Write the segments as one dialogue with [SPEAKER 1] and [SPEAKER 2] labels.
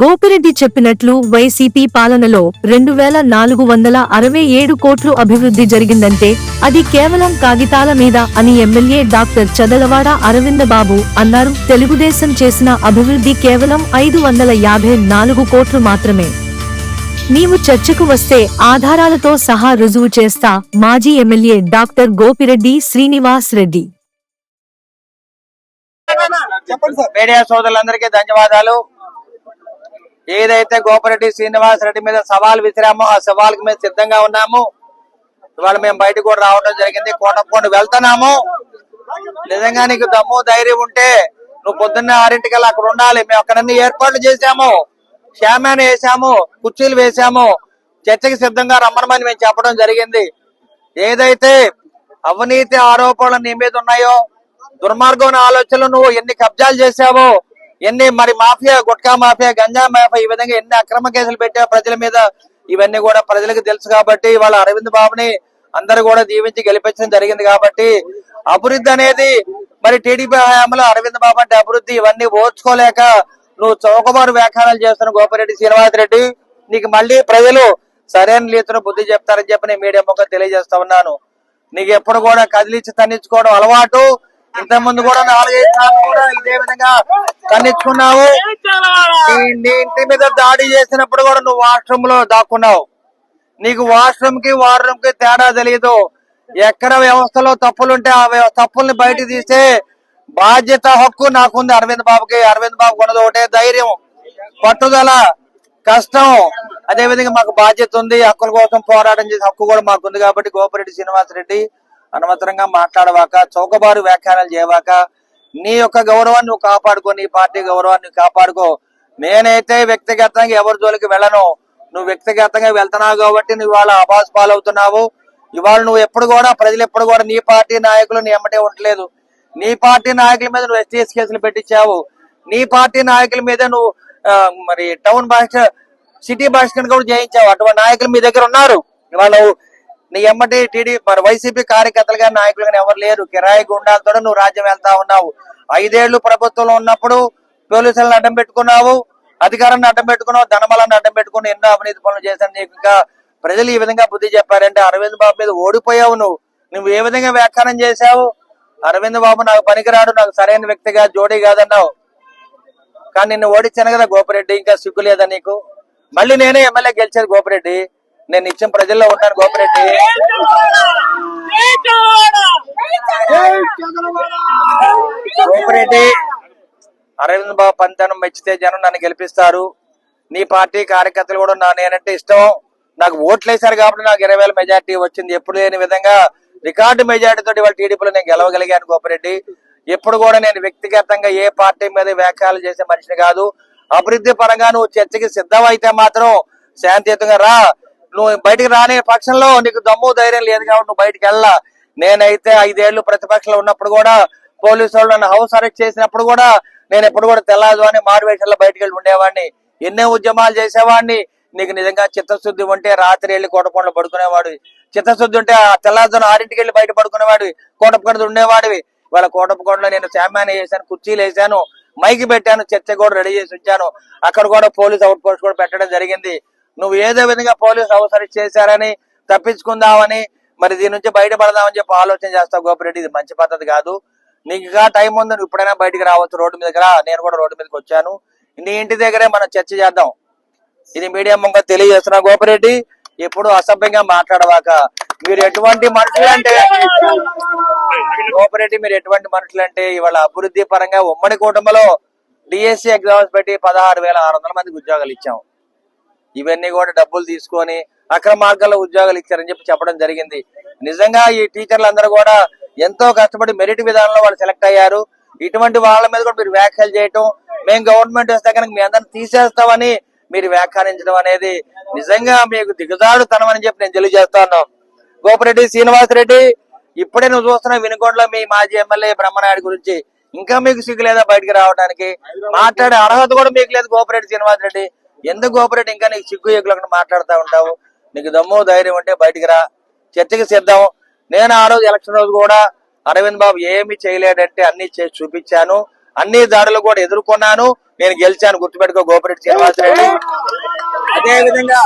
[SPEAKER 1] గోపిరెడ్డి చెప్పినట్లు వైసీపీ పాలనలో 2467 కోట్లు అభివృద్ధి జరిగిందంటే అది కేవలం కాగితాల మీద అని ఎమ్మెల్యే డాక్టర్ చదలవాడ అరవిందబాబు అన్నారు. తెలుగుదేశం చేసిన అభివృద్ధి కేవలం 554 కోట్లు మాత్రమే. నీవు చర్చకు వస్తే ఆధారాలతో సహా రుజువు చేస్తా. మాజీ MLA doctor Gopireddy Srinivas Reddy.
[SPEAKER 2] Media సోదరులందరికీ ధన్యవాదాలు. ఏదైతే గోపిరెడ్డి శ్రీనివాస్ రెడ్డి మీద సవాల్ విసిరామో ఆ సవాల్కి మేము సిద్ధంగా ఉన్నాము. ఇవాళ మేము బయటకు కూడా రావడం జరిగింది. కోటప్పకొండ వెళ్తున్నాము. నిజంగా నీకు దమ్ము ధైర్యం ఉంటే నువ్వు పొద్దున్న 6 అక్కడ ఉండాలి. మేము అక్కడ అన్ని ఏర్పాట్లు చేశాము, షామాన్ వేసాము, కుర్చీలు వేసాము, చర్చకి సిద్ధంగా రమ్మనమని మేము చెప్పడం జరిగింది. ఏదైతే అవినీతి ఆరోపణలు నీ మీద ఉన్నాయో, దుర్మార్గం ఆలోచనలు నువ్వు ఎన్ని కబ్జాలు చేశావో, ఎన్ని మరి mafia, gutka mafia, ganja mafia, ఈ విధంగా ఎన్ని అక్రమ కేసులు పెట్టావు ప్రజల మీద, ఇవన్నీ కూడా ప్రజలకు తెలుసు. కాబట్టి వాళ్ళ అరవింద్ బాబుని అందరూ కూడా దీవించి గెలిపించడం జరిగింది. కాబట్టి అభివృద్ధి అనేది మరి టీడీపీ హయాంలో అరవింద్ బాబు అంటే అభివృద్ధి, ఇవన్నీ ఓర్చుకోలేక నువ్వు చౌకబారు వ్యాఖ్యానాలు చేస్తున్న గోపిరెడ్డి శ్రీనివాస్ రెడ్డి, నీకు మళ్ళీ ప్రజలు సరైన రీతిలో బుద్ధి చెప్తారని చెప్పి నేను మీడియా ముఖంగా తెలియజేస్తా ఉన్నాను. నీకు ఎప్పుడు కూడా కదిలించి తన్నించుకోవడం అలవాటు. ఇంత ముందు కూడా 4-5 సార్లు కూడా ఇదే విధంగా తన్నించుకున్నావు. నీ ఇంటి మీద దాడి చేసినప్పుడు కూడా నువ్వు వాష్రూమ్ లో దాక్కున్నావు. నీకు వాష్రూమ్ కి వార్రూమ్ కి తేడా తెలియదు. ఎక్కడ వ్యవస్థలో తప్పులుంటే ఆ తప్పుల్ని బయట తీసే బాధ్యత, హక్కు నాకుంది. అరవింద్ బాబుకి, అరవింద్ బాబుకి ఉన్నది ఒకటే ధైర్యం, పట్టుదల, కష్టం. అదే విధంగా మాకు బాధ్యత ఉంది. హక్కుల కోసం పోరాటం చేసే హక్కు కూడా మాకుంది. కాబట్టి గోపిరెడ్డి శ్రీనివాస్ రెడ్డి అనవసరంగా మాట్లాడవాక, చౌకబారు వ్యాఖ్యానాలు చేయవాక, నీ యొక్క గౌరవాన్ని నువ్వు కాపాడుకో, నీ పార్టీ గౌరవాన్ని కాపాడుకో. నేనైతే వ్యక్తిగతంగా ఎవరి జోలికి వెళ్ళను. నువ్వు వ్యక్తిగతంగా వెళ్తున్నావు కాబట్టి నువ్వు ఇవాళ అబాస్ పాలవుతున్నావు. ఇవాళ నువ్వు ఎప్పుడు కూడా ప్రజలు ఎప్పుడు కూడా నీ పార్టీ నాయకులు నీ ఎమ్మటే ఉండలేదు. నీ పార్టీ నాయకుల మీద నువ్వు ఎస్టీఎస్ కేసులు పెట్టించావు. నీ పార్టీ నాయకుల మీద నువ్వు మరి టౌన్ భాష, సిటీ భాష కూడా జయించావు. అటువంటి నాయకులు మీ దగ్గర ఉన్నారు. ఇవాళ నీ ఎమ్మటి టీడీపీ మరి వైసీపీ కార్యకర్తలుగా నాయకులుగా ఎవరు లేరు. కిరాయి గుండాలతో నువ్వు రాజ్యం వెళ్తా ఉన్నావు. 5 ఏళ్లు ప్రభుత్వంలో ఉన్నప్పుడు పోలీసులను అడ్డం పెట్టుకున్నావు, అధికారాన్ని అడ్డం పెట్టుకున్నావు, ధనబలాన్ని అడ్డం పెట్టుకుని ఎన్నో అవినీతి పనులు చేశాను. నీకు ఇంకా ప్రజలు ఈ విధంగా బుద్ధి చెప్పారంటే అరవింద్ బాబు మీద ఓడిపోయావు. నువ్వు ఏ విధంగా వ్యాఖ్యానం చేశావు? అరవింద్ బాబు నాకు పనికిరాడు, నాకు సరైన వ్యక్తిగా జోడీ కాదన్నావు. కానీ నిన్ను ఓడించాను కదా గోపిరెడ్డి, ఇంకా సిగ్గు లేదా నీకు? మళ్ళీ నేనే ఎమ్మెల్యే గెలిచేది గోపిరెడ్డి. నేను నిత్యం ప్రజల్లో ఉంటాను గోపిరెడ్డి. గోపిరెడ్డి, అరవింద్ బాబు పనితనం మెచ్చితే జనం నన్ను గెలిపిస్తారు. నీ పార్టీ కార్యకర్తలు కూడా నేనంటే ఇష్టం. నాకు ఓట్లు వేశారు కాబట్టి నాకు 20,000 మెజార్టీ వచ్చింది. ఎప్పుడు లేని విధంగా రికార్డు మెజార్టీతో ఇవాళ టీడీపీలో నేను గెలవగలిగాను గోపిరెడ్డి. ఎప్పుడు కూడా నేను వ్యక్తిగతంగా ఏ పార్టీ మీద వ్యాఖ్యలు చేసే మనిషిని కాదు. అభివృద్ధి పరంగా నువ్వు చర్చకి సిద్ధమైతే మాత్రం శాంతియుతంగా రా. నువ్వు బయటకు రాని పక్షంలో నీకు దమ్ము ధైర్యం లేదు కాబట్టి నువ్వు బయటకు వెళ్ళా. నేనైతే 5 ఏళ్లు ప్రతిపక్షంలో ఉన్నప్పుడు కూడా పోలీసు వాళ్ళు నన్ను హౌస్ అరెస్ట్ చేసినప్పుడు కూడా నేను ఎప్పుడు కూడా తెల్లాదు అని మారువేషంలో బయటకు వెళ్ళి ఉండేవాడిని. ఎన్నో ఉద్యమాలు చేసేవాడిని. నీకు నిజంగా చిత్తశుద్ధి ఉంటే రాత్రి వెళ్ళి కోటపకొండలో పడుకునేవాడు. చిత్తశుద్ధి ఉంటే ఆ తెల్లారుజామున 6ంటికి వెళ్ళి బయట పడుకునేవాడివి, కోటపకొండ ఉండేవాడివి. ఇవాళ కోటపకొండలో నేను శామ్యాన్ని వేసాను, కుర్చీలు వేసాను, మైకి పెట్టాను, చర్చ కూడా రెడీ చేసి ఉంచాను. అక్కడ కూడా పోలీస్ అవుట్ పోస్ట్ కూడా పెట్టడం జరిగింది. నువ్వు ఏదో విధంగా పోలీసు అవసరం చేశారని తప్పించుకుందామని మరి దీని నుంచి బయటపడదామని చెప్పి ఆలోచన చేస్తావు గోపిరెడ్డి. ఇది మంచి పద్ధతి కాదు. నీకు ఇంకా టైం ఉంది, నువ్వు ఇప్పుడైనా బయటకు రావచ్చు, రోడ్డు మీదకి రా. నేను కూడా రోడ్డు మీదకి వచ్చాను. నీ ఇంటి దగ్గరే మనం చర్చ చేద్దాం. ఇది మీడియా ముందు తెలియజేస్తున్నా గోపిరెడ్డి. ఎప్పుడు అసభ్యంగా మాట్లాడవాక. మీరు ఎటువంటి మనుషులు అంటే గోపిరెడ్డి, మీరు ఎటువంటి మనుషులు అంటే ఇవాళ అభివృద్ధి పరంగా ఉమ్మడి కుటుంబంలో డిఎస్సి ఎగ్జామ్స్ పెట్టి 16,600 మందికి ఉద్యోగాలు ఇచ్చాం. ఇవన్నీ కూడా డబ్బులు తీసుకొని అక్రమ మార్గాల్లో ఉద్యోగాలు ఇచ్చారని చెప్పి చెప్పడం జరిగింది. నిజంగా ఈ టీచర్లు అందరూ కూడా ఎంతో కష్టపడి మెరిట్ విధానంలో వాళ్ళు సెలెక్ట్ అయ్యారు. ఇటువంటి వాళ్ళ మీద కూడా మీరు వ్యాఖ్యలు చేయటం, మేము గవర్నమెంట్ వస్తే కనుక మీ అందరిని తీసేస్తామని మీరు వ్యాఖ్యానించడం అనేది నిజంగా మీకు దిగజాడుతనం అని చెప్పి నేను తెలియజేస్తా ఉన్నాం. గోపిరెడ్డి శ్రీనివాస్ రెడ్డి, ఇప్పుడే నువ్వు చూస్తున్న వినుకొండలో మీ మాజీ ఎమ్మెల్యే బ్రహ్మనాయుడు గురించి ఇంకా మీకు సిగ్గు లేదా బయటకు రావడానికి? మాట్లాడే అర్హత కూడా మీకు లేదు గోపిరెడ్డి శ్రీనివాస్ రెడ్డి. ఎందుకు గోపిరెడ్డి ఇంకా నీకు సిగ్గు ఎగ్గులు మాట్లాడుతూ ఉంటావు? నీకు దమ్ము ధైర్యం ఉంటే బయటికి రా, చర్చకి సిద్ధం. నేను ఆ రోజు ఎలక్షన్ రోజు కూడా అరవింద్ బాబు ఏమి చేయలేడంటే అన్ని చేసి చూపించాను. అన్ని దాడులు కూడా ఎదుర్కొన్నాను, నేను గెలిచాను. గుర్తుపెట్టుకో గోపిరెడ్డి శ్రీనివాసరెడ్డి. అదే విధంగా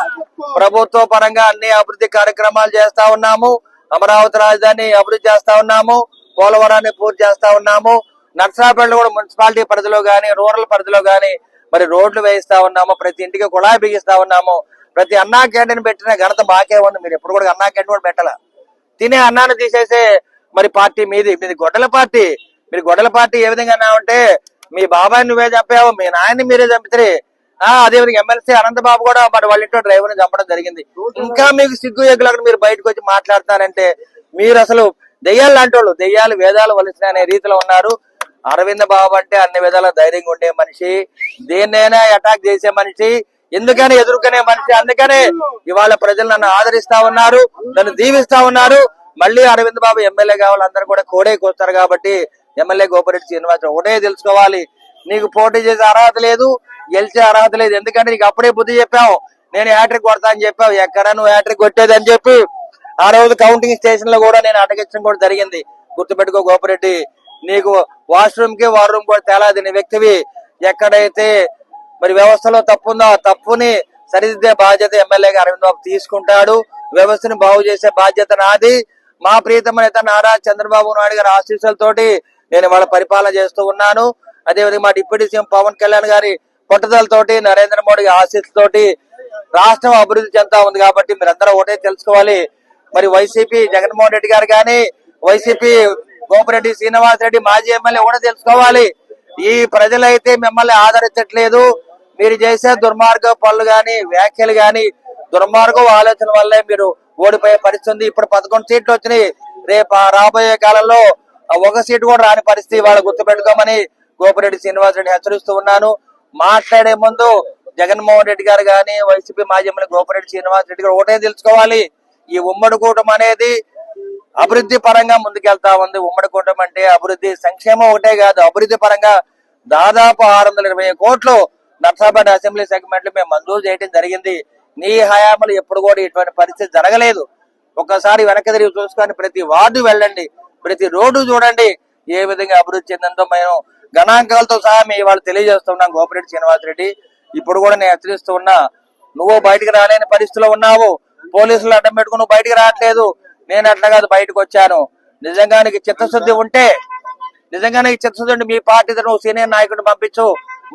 [SPEAKER 2] ప్రభుత్వ పరంగా అన్ని అభివృద్ధి కార్యక్రమాలు చేస్తా ఉన్నాము. అమరావతి రాజధాని అభివృద్ధి చేస్తా ఉన్నాము, పోలవరాన్ని పూర్తి చేస్తా ఉన్నాము. నర్సరాపేటలో కూడా మున్సిపాలిటీ పరిధిలో గాని, రూరల్ పరిధిలో గాని మరి రోడ్లు వేయిస్తా ఉన్నాము. ప్రతి ఇంటికి కుళాయి బిగిస్తా ఉన్నాము. ప్రతి అన్నా క్యాంటీన్ పెట్టిన ఘనత మాకే ఉంది. మీరు ఎప్పుడు కూడా అన్నా క్యాంటీన్ కూడా పెట్టాల. తినే అన్నాన్ని తీసేసే మరి పార్టీ మీది గొడ్డల పార్టీ. మీరు గొడ్డల పార్టీ ఏ విధంగా అన్నామంటే, మీ బాబాయ్ నువ్వే చంపావు, మీ నాయన్ని మీరే చంపితే. అదేవిధంగా ఎమ్మెల్సీ అనంతబాబు కూడా మరి వాళ్ళ ఇంట్లో డ్రైవర్ని చంపడం జరిగింది. ఇంకా మీకు సిగ్గు ఎగ్గులకు మీరు బయటకు వచ్చి మాట్లాడతారంటే మీరు అసలు దెయ్యాలు లాంటి వాళ్ళు, దెయ్యాలు వేదాలు వలసిన అనే రీతిలో ఉన్నారు. అరవింద్ బాబు అంటే అన్ని విధాల ధైర్యంగా ఉండే మనిషి, దేన్నైనా అటాక్ చేసే మనిషి, ఎందుకని ఎదుర్కొనే మనిషి. అందుకనే ఇవాళ ప్రజలు నన్ను ఆదరిస్తా ఉన్నారు, నన్ను దీవిస్తా ఉన్నారు. మళ్ళీ అరవింద్ బాబు ఎమ్మెల్యే కావాలి, అందరూ కూడా కోడేకి వస్తారు. కాబట్టి ఎమ్మెల్యే గోపిరెడ్డి శ్రీనివాసరావు ఒకటే తెలుసుకోవాలి, నీకు పోటీ చేసే అర్హత లేదు, గెలిచే అర్హత లేదు. ఎందుకంటే నీకు అప్పుడే బుద్ధి చెప్పావు, నేను హ్యాట్రిక్ కొడతా అని చెప్పావు. ఎక్కడ నువ్వు హ్యాట్రిక్ కొట్టేది అని చెప్పి ఆ రోజు కౌంటింగ్ స్టేషన్ లో కూడా నేను అటగించడం కూడా జరిగింది. గుర్తుపెట్టుకో గోపిరెడ్డి, నీకు వాష్రూమ్ కి వార్ రూమ్ కూడా తేలాదిన వ్యక్తివి. ఎక్కడైతే మరి వ్యవస్థలో తప్పు ఉందో ఆ తప్పుని సరిదిద్దే బాధ్యత ఎమ్మెల్యేగా అరవింద్ బాబు తీసుకుంటాడు. వ్యవస్థని బాగు చేసే బాధ్యత నాది. మా ప్రీతమ నేత నారా చంద్రబాబు నాయుడు గారి ఆశీస్సులతోటి నేను వాళ్ళ పరిపాలన చేస్తూ ఉన్నాను. అదేవిధంగా మా డిప్యూటీ సీఎం పవన్ కళ్యాణ్ గారి పట్టుదలతోటి, నరేంద్ర మోడీ ఆశీస్సులతోటి రాష్ట్రం అభివృద్ధి చెందుతా ఉంది. కాబట్టి మీరందరూ ఒకటే తెలుసుకోవాలి, మరి వైసీపీ జగన్మోహన్ రెడ్డి గారు కానీ, వైసీపీ గోపిరెడ్డి శ్రీనివాసరెడ్డి మాజీ ఎమ్మెల్యే కూడా తెలుసుకోవాలి, ఈ ప్రజలైతే మిమ్మల్ని ఆదరించట్లేదు. మీరు చేసే దుర్మార్గ పనులు గాని, వ్యాఖ్యలు గాని, దుర్మార్గం ఆలోచన వల్లే మీరు ఓడిపోయే పరిస్థితి. ఇప్పుడు 11 సీట్లు వచ్చినాయి, రేపు రాబోయే కాలంలో ఒక సీటు కూడా రాని పరిస్థితి. వాళ్ళు గుర్తుపెట్టుకోమని గోపిరెడ్డి శ్రీనివాసరెడ్డి హెచ్చరిస్తూ ఉన్నాను. మాట్లాడే ముందు జగన్మోహన్ రెడ్డి గారు గాని, వైసీపీ మాజీ ఎమ్మెల్యే గోపిరెడ్డి శ్రీనివాసరెడ్డి గారు ఒకటే తెలుసుకోవాలి, ఈ ఉమ్మడి కూటమి అనేది అభివృద్ధి పరంగా ముందుకెళ్తా ఉంది. ఉమ్మడి కూటమి అంటే అభివృద్ధి, సంక్షేమం ఒకటే కాదు, అభివృద్ధి పరంగా దాదాపు 620 కోట్లు నర్సాపేట అసెంబ్లీ సెగ్మెంట్ మేము మంజూరు చేయడం జరిగింది. నీ హయాములు ఎప్పుడు కూడా ఇటువంటి పరిస్థితి జరగలేదు. ఒక్కసారి వెనక్కి తిరిగి చూసుకొని ప్రతి వార్డు వెళ్ళండి, ప్రతి రోడ్డు చూడండి, ఏ విధంగా అభివృద్ధి చెందిందో మేము గణాంకాలతో సహా మేము ఇవాళ తెలియజేస్తున్నాం. గోపిరెడ్డి శ్రీనివాసరెడ్డి, ఇప్పుడు కూడా నేను హెచ్చరిస్తూ ఉన్నా, నువ్వు బయటకు రాలేని పరిస్థితిలో ఉన్నావు. పోలీసులు అడ్డం పెట్టుకుని బయటకు రావట్లేదు. నేను అట్లా కాదు, బయటకు వచ్చాను. నిజంగా నీకు చిత్తశుద్ధి ఉంటే, మీ పార్టీ తరఫున సీనియర్ నాయకుడిని పంపించు,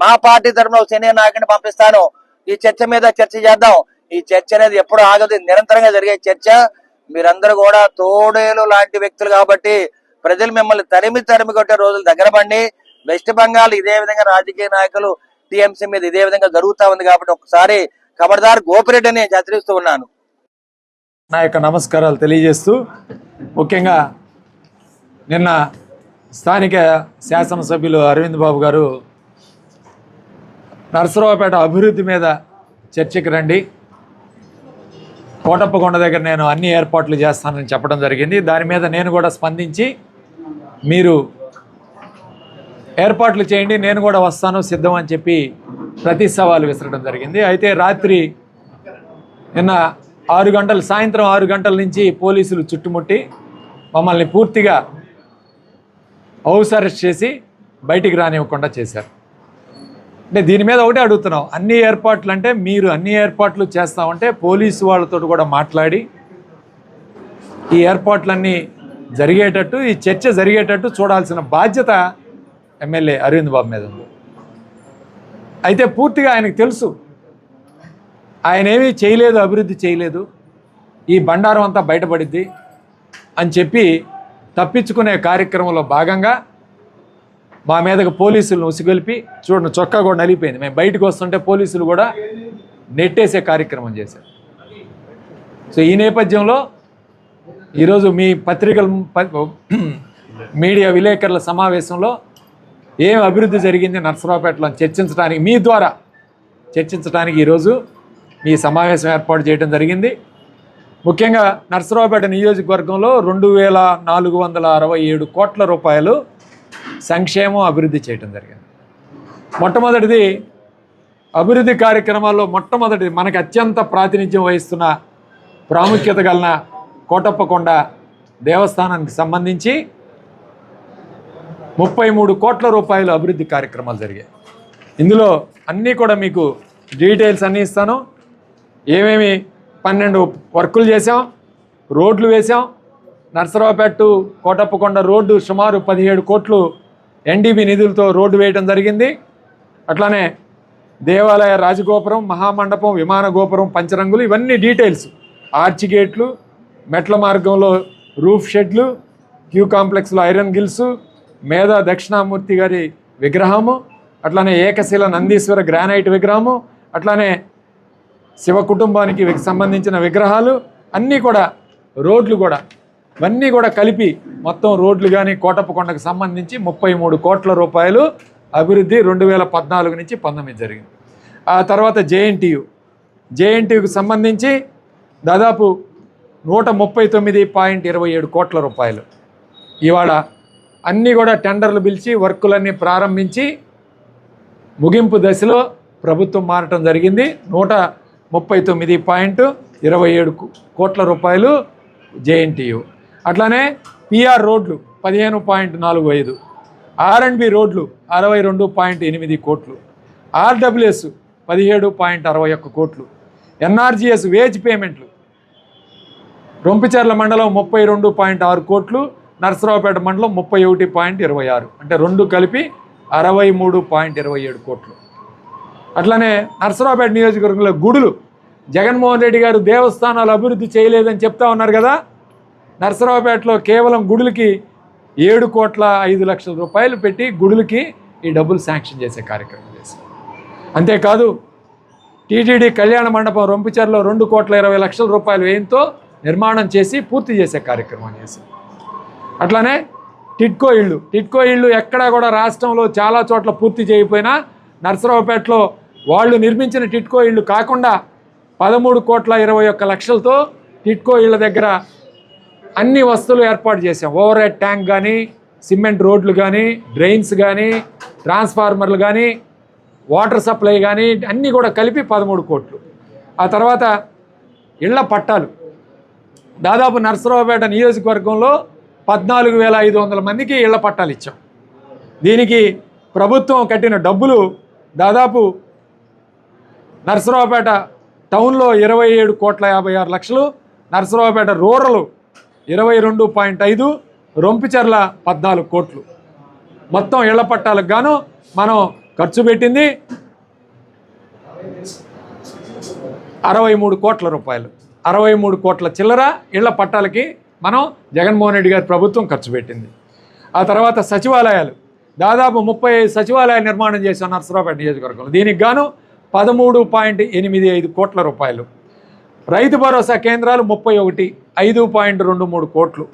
[SPEAKER 2] మా పార్టీ తరఫున సీనియర్ నాయకుడిని పంపిస్తాను. ఈ చర్చ మీద చర్చ చేద్దాం. ఈ చర్చ అనేది ఎప్పుడు ఆగదు, నిరంతరంగా జరిగే చర్చ. మీరందరూ కూడా తోడేలు లాంటి వ్యక్తులు కాబట్టి ప్రజలు మిమ్మల్ని తరిమి కొట్టే రోజులు దగ్గర పడి, వెస్ట్ బెంగాల్ ఇదే విధంగా రాజకీయ నాయకులు టీఎంసీ మీద ఇదే విధంగా జరుగుతా ఉంది. కాబట్టి ఒకసారి ఖబర్దార్ గోపిరెడ్డి అని హెచ్చరిస్తూ ఉన్నాను.
[SPEAKER 3] నా యొక్క నమస్కారాలు తెలియజేస్తూ, ముఖ్యంగా నిన్న స్థానిక శాసనసభ్యులు అరవింద్ బాబు గారు నరసరావుపేట అభివృద్ధి మీద చర్చకి రండి, కోటప్పకొండ దగ్గర నేను అన్ని ఏర్పాట్లు చేస్తానని చెప్పడం జరిగింది. దాని మీద నేను కూడా స్పందించి, మీరు ఏర్పాట్లు చేయండి, నేను కూడా వస్తాను, సిద్ధం అని చెప్పి ప్రతి సవాలు విసరడం జరిగింది. అయితే రాత్రి నిన్న 6 గంటలు, సాయంత్రం 6 గంటల నుంచి పోలీసులు చుట్టుముట్టి మమ్మల్ని పూర్తిగా హౌస్ అరెస్ట్ చేసి బయటికి రానివ్వకుండా చేశారు. అంటే దీని మీద ఒకటే అడుగుతున్నాం, అన్ని ఏర్పాట్లు అంటే మీరు అన్ని ఏర్పాట్లు చేస్తామంటే పోలీసు వాళ్ళతో కూడా మాట్లాడి ఈ ఏర్పాట్లన్నీ జరిగేటట్టు, ఈ చర్చ జరిగేటట్టు చూడాల్సిన బాధ్యత ఎమ్మెల్యే అరవింద్ బాబు మీద ఉంది. అయితే పూర్తిగా ఆయనకు తెలుసు, ఆయన ఏమీ చేయలేదు, అభివృద్ధి చేయలేదు, ఈ బండారం అంతా బయటపడిద్ది అని చెప్పి తప్పించుకునే కార్యక్రమంలో భాగంగా మా మీదకు పోలీసులను ఉసిగొల్పి, చూడండి చొక్కా కూడా నలిగిపోయింది, మేము బయటకు వస్తుంటే పోలీసులు కూడా నెట్టేసే కార్యక్రమం చేశారు. సో ఈ నేపథ్యంలో ఈరోజు మీ మీడియా విలేకరుల సమావేశంలో ఏం అభివృద్ధి జరిగింది నర్సరావుపేటలో చర్చించడానికి, మీ ద్వారా చర్చించడానికి ఈరోజు మీ సమావేశం ఏర్పాటు చేయడం జరిగింది. ముఖ్యంగా నర్సరావుపేట నియోజకవర్గంలో 2467 కోట్ల రూపాయలు సంక్షేమం అభివృద్ధి చేయడం జరిగింది. మొట్టమొదటిది అభివృద్ధి కార్యక్రమాల్లో మొట్టమొదటిది మనకు అత్యంత ప్రాతినిధ్యం వహిస్తున్న ప్రాముఖ్యత గలన కోటప్పకొండ దేవస్థానానికి సంబంధించి 33 కోట్ల రూపాయలు అభివృద్ధి కార్యక్రమాలు జరిగాయి. ఇందులో అన్నీ కూడా మీకు డీటెయిల్స్ అన్నీ ఇస్తాను. ఏమేమి 12 వర్కులు చేసాం, రోడ్లు వేసాం. నర్సరావుపేట టు కోటప్పకొండ రోడ్డు సుమారు 17 కోట్లు ఎన్డీబీ నిధులతో రోడ్డు వేయడం జరిగింది. అట్లానే దేవాలయ రాజగోపురం, మహామండపం, విమాన గోపురం, పంచరంగులు, ఇవన్నీ డీటెయిల్స్. ఆర్చ్ గేట్లు, మెట్ల మార్గంలో రూఫ్ షెడ్లు, క్యూ కాంప్లెక్స్లో ఐరన్ గిల్స్, మేధా దక్షిణామూర్తి గారి విగ్రహము, అట్లానే ఏకశిల నందీశ్వర గ్రానైట్ విగ్రహము, అట్లానే శివ కుటుంబానికి సంబంధించిన విగ్రహాలు అన్నీ కూడా, రోడ్లు కూడా, ఇవన్నీ కూడా కలిపి మొత్తం రోడ్లు కానీ కోటప్పకొండకు సంబంధించి 33 కోట్ల రూపాయలు అభివృద్ధి 2014 నుంచి 19 జరిగింది. ఆ తర్వాత జేఎన్టీయుకు సంబంధించి దాదాపు 139.27 కోట్ల రూపాయలు ఇవాళ అన్నీ కూడా టెండర్లు పిలిచి వర్కులన్నీ ప్రారంభించి ముగింపు దశలో ప్రభుత్వం మారటం జరిగింది. 139.27 కోట్ల రూపాయలు జేఎన్టీయు. అట్లానే పిఆర్ రోడ్లు 15.45, ఆర్ఎండ్బి రోడ్లు 62.8 కోట్లు, ఆర్డబ్ల్యూఎస్ 17.61 కోట్లు, ఎన్ఆర్జీఎస్ వేజ్ పేమెంట్లు రొంపిచెర్ల మండలం 32.6 కోట్లు, నర్సరావుపేట మండలం 31.26, అంటే రెండు కలిపి 63.27 కోట్లు. అట్లనే నర్సరావుపేట నియోజకవర్గంలో గుడులు, జగన్మోహన్ రెడ్డి గారు దేవస్థానాలు అభివృద్ధి చేయలేదని చెప్తా ఉన్నారు కదా. నర్సరావుపేటలో కేవలం గుడులకి 7,05,00,000 రూపాయలు పెట్టి గుడులకి ఈ డబ్బులు శాంక్షన్ చేసే కార్యక్రమం చేశారు. అంతేకాదు టీటీడీ కళ్యాణ మండపం రొంపిచెర్లో 2,20,00,000 రూపాయలు వ్యయంతో నిర్మాణం చేసి పూర్తి చేసే కార్యక్రమం చేశారు. అట్లానే టిడ్కో ఇళ్ళు ఎక్కడా కూడా రాష్ట్రంలో చాలా చోట్ల పూర్తి చేయకపోయినా నర్సరావుపేటలో వాళ్ళు నిర్మించిన టిడ్కో ఇళ్ళు కాకుండా 13,21,00,000తో టిడ్కో ఇళ్ళ దగ్గర అన్ని వస్తువులు ఏర్పాటు చేసాం. ఓవర్ హెడ్ ట్యాంక్ కానీ, సిమెంట్ రోడ్లు కానీ, డ్రైన్స్ కానీ, ట్రాన్స్ఫార్మర్లు కానీ, వాటర్ సప్లై కానీ అన్నీ కూడా కలిపి 13 కోట్లు. ఆ తర్వాత ఇళ్ల పట్టాలు దాదాపు నర్సరావుపేట నియోజకవర్గంలో 14,500 మందికి ఇళ్ల పట్టాలు ఇచ్చాం. దీనికి ప్రభుత్వం కట్టిన డబ్బులు దాదాపు నర్సరావుపేట టౌన్లో 27,56,00,000, నర్సరావుపేట రూరల్ 22.5, రొంపిచెర్ల 14 కోట్లు. మొత్తం ఇళ్ల పట్టాలకు గాను మనం ఖర్చు పెట్టింది 63 కోట్ల రూపాయలు. 63 కోట్ల చిల్లర ఇళ్ల పట్టాలకి మనం జగన్మోహన్ రెడ్డి గారి ప్రభుత్వం ఖర్చు పెట్టింది. ఆ తర్వాత సచివాలయాలు దాదాపు 35 సచివాలయాలు నిర్మాణం చేశాం నర్సరావుపేట నియోజకవర్గంలో. దీనికి గాను 13.85 కోట్ల రూపాయలు. రైతు భరోసా కేంద్రాలు 31, 5.23 కోట్లు.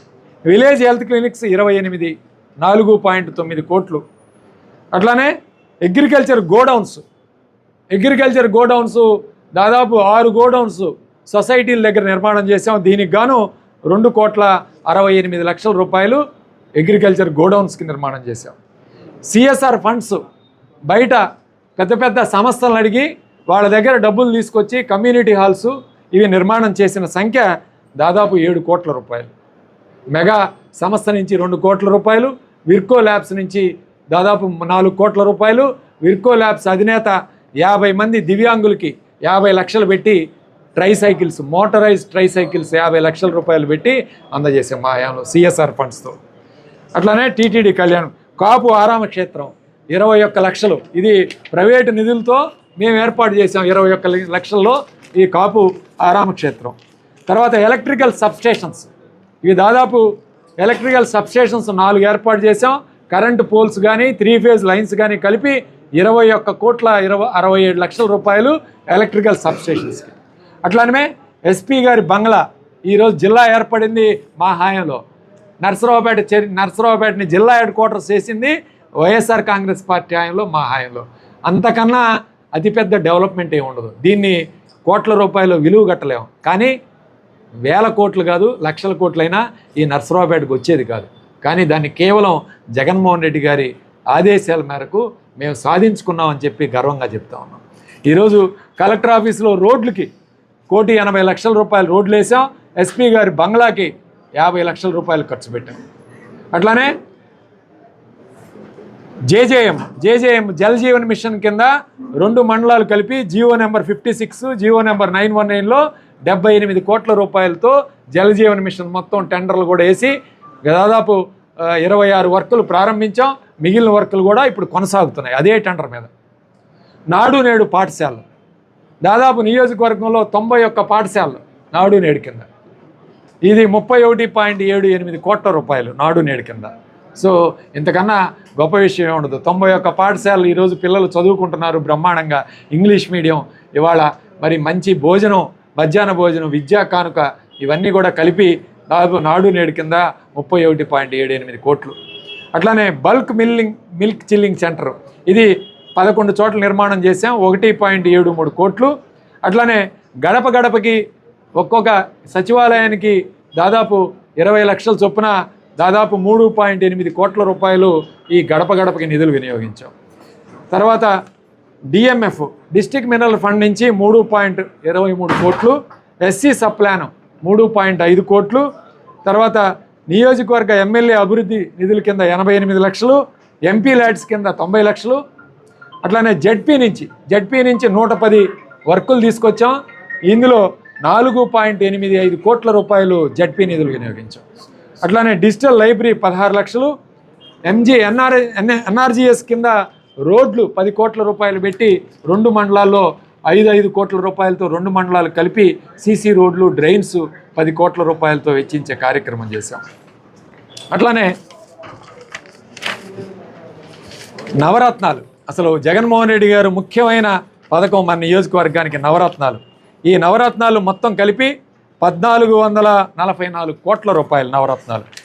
[SPEAKER 3] విలేజ్ హెల్త్ క్లినిక్స్ 28, 4.9 కోట్లు. అట్లానే అగ్రికల్చర్ గోడౌన్స్ దాదాపు 6 గోడౌన్స్ సొసైటీల దగ్గర నిర్మాణం చేసాం. దీనికి గాను 2,68,00,000 రూపాయలు అగ్రికల్చర్ గోడౌన్స్కి నిర్మాణం చేశాం. సిఎస్ఆర్ ఫండ్స్ బయట పెద్ద సంస్థలను అడిగి వాళ్ళ దగ్గర డబ్బులు తీసుకొచ్చి కమ్యూనిటీ హాల్స్ ఇవి నిర్మాణం చేసిన సంఖ్య దాదాపు 7 కోట్ల రూపాయలు. మెగా సంస్థ నుంచి 2 కోట్ల రూపాయలు, విర్కో ల్యాబ్స్ నుంచి దాదాపు 4 కోట్ల రూపాయలు. విర్కో ల్యాబ్స్ అధినేత 50 మంది దివ్యాంగులకి 50 లక్షలు పెట్టి ట్రైసైకిల్స్, మోటరైజ్డ్ ట్రైసైకిల్స్ 50 లక్షల రూపాయలు పెట్టి అందజేసాం మా హయాంలో సిఎస్ఆర్ ఫండ్స్తో. అట్లానే టీటీడీ కళ్యాణం, కాపు ఆరామ క్షేత్రం 21 లక్షలు. ఇది ప్రైవేటు నిధులతో మేము ఏర్పాటు చేసాం. 21 లక్షల్లో ఈ కాపు ఆరామ క్షేత్రం. తర్వాత ఎలక్ట్రికల్ సబ్స్టేషన్స్, ఇవి దాదాపు ఎలక్ట్రికల్ సబ్స్టేషన్స్ 4 ఏర్పాటు చేసాం. కరెంటు పోల్స్ కానీ 3 ఫేజ్ లైన్స్ కానీ కలిపి 21,67,00,000 రూపాయలు ఎలక్ట్రికల్ సబ్స్టేషన్స్కి. అట్లానే ఎస్పీ గారి బంగ్లా ఈరోజు జిల్లా ఏర్పడింది మా హాయంలో. నర్సరావుపేటని జిల్లా హెడ్ క్వార్టర్స్ చేసింది వైఎస్ఆర్ కాంగ్రెస్ పార్టీ హాయంలో, మా హాయంలో. అంతకన్నా అతిపెద్ద డెవలప్మెంట్ ఏమి ఉండదు. దీన్ని కోట్ల రూపాయలు విలువ కట్టలేము, కానీ వేల కోట్లు కాదు, లక్షల కోట్లైనా ఈ నర్సరావుపేటకు వచ్చేది కాదు. కానీ దాన్ని కేవలం జగన్మోహన్ రెడ్డి గారి ఆదేశాల మేరకు మేము సాధించుకున్నామని చెప్పి గర్వంగా చెప్తా ఉన్నాం. ఈరోజు కలెక్టర్ ఆఫీసులో రోడ్లకి 1,80,00,000 రూపాయలు రోడ్లు వేసాం. ఎస్పీ గారి బంగ్లాకి 50 లక్షల రూపాయలు ఖర్చు పెట్టాం. అట్లానే జేజేఎం జల్ జీవన్ మిషన్ కింద 2 మండలాలు కలిపి జియో నెంబర్ 56 జియో నెంబర్ 919లో 78 కోట్ల రూపాయలతో జల్ జీవన్ మిషన్ మొత్తం టెండర్లు కూడా వేసి దాదాపు 26 వర్కులు ప్రారంభించాం. మిగిలిన వర్కులు కూడా ఇప్పుడు కొనసాగుతున్నాయి అదే టెండర్ మీద. నాడు నేడు పాఠశాలలు దాదాపు నియోజకవర్గంలో 91 పాఠశాలలు నాడు నేడు కింద. ఇది 31.78 కోట్ల రూపాయలు నాడు నేడు కింద. సో ఇంతకన్నా గొప్ప విషయం ఉండదు. 91 పాఠశాలలు ఈరోజు పిల్లలు చదువుకుంటున్నారు బ్రహ్మాండంగా. ఇంగ్లీష్ మీడియం ఇవాళ మరి మంచి భోజనం, మధ్యాహ్న భోజనం, విద్యా కానుక ఇవన్నీ కూడా కలిపి దాదాపు నాడు నేడు కింద 31.78 కోట్లు. అట్లానే బల్క్ మిల్క్ చిల్లింగ్ సెంటర్ ఇది 11 చోట్ల నిర్మాణం చేసాం, 1.73 కోట్లు. అట్లానే గడప గడపకి ఒక్కొక్క సచివాలయానికి దాదాపు 20 లక్షల చొప్పున దాదాపు 3.8 కోట్ల రూపాయలు ఈ గడప గడపకి నిధులు వినియోగించాం. తర్వాత డిఎంఎఫ్ డిస్ట్రిక్ట్ మినరల్ ఫండ్ నుంచి 3.23 కోట్లు, ఎస్సీ సప్లాన్ 3.5 కోట్లు, తర్వాత నియోజకవర్గ ఎమ్మెల్యే అభివృద్ధి నిధుల కింద 88 లక్షలు, ఎంపీ ల్యాడ్స్ కింద 90 లక్షలు. అట్లానే జడ్పీ నుంచి 110 వర్కులు తీసుకొచ్చాం. ఇందులో 4.85 కోట్ల రూపాయలు జడ్పీ నిధులు వినియోగించాం. అట్లానే డిజిటల్ లైబ్రరీ 16 లక్షలు, ఎన్ఆర్జీఎస్ కింద రోడ్లు 10 కోట్ల రూపాయలు పెట్టి 2 మండలాల్లో 5 కోట్ల రూపాయలతో 2 మండలాలు కలిపి సీసీ రోడ్లు, డ్రైన్స్ 10 కోట్ల రూపాయలతో వెచ్చించే కార్యక్రమం చేశాం. అట్లానే నవరత్నాలు, అసలు జగన్మోహన్ రెడ్డి గారు ముఖ్యమైన పథకం మన నియోజకవర్గానికి నవరత్నాలు. ఈ నవరత్నాలు మొత్తం కలిపి 1444 కోట్ల రూపాయలు నవరత్నాలు.